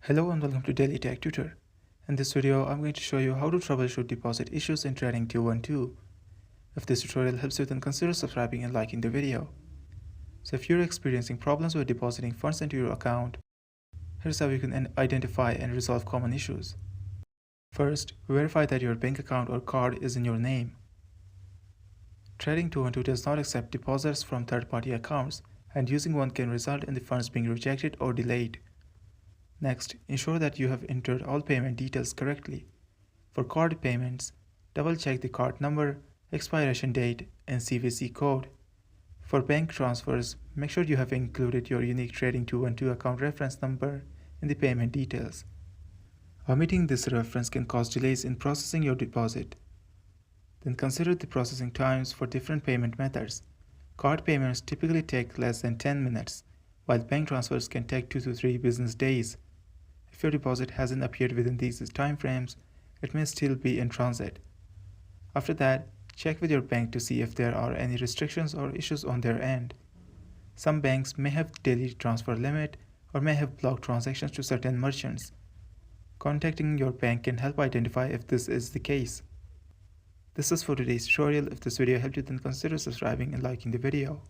Hello and welcome to Daily Tech Tutor. In this video, I'm going to show you how to troubleshoot deposit issues in Trading 212. If this tutorial helps you, then consider subscribing and liking the video. So if you're experiencing problems with depositing funds into your account, here's how you can identify and resolve common issues. First, verify that your bank account or card is in your name. Trading 212 does not accept deposits from third-party accounts, and using one can result in the funds being rejected or delayed. Next, ensure that you have entered all payment details correctly. For card payments, double-check the card number, expiration date, and CVC code. For bank transfers, make sure you have included your unique Trading 212 account reference number in the payment details. Omitting this reference can cause delays in processing your deposit. Then consider the processing times for different payment methods. Card payments typically take less than 10 minutes, while bank transfers can take 2 to 3 business days. If your deposit hasn't appeared within these timeframes, it may still be in transit. After that, check with your bank to see if there are any restrictions or issues on their end. Some banks may have daily transfer limit or may have blocked transactions to certain merchants. Contacting your bank can help identify if this is the case. This is for today's tutorial. If this video helped you, then consider subscribing and liking the video.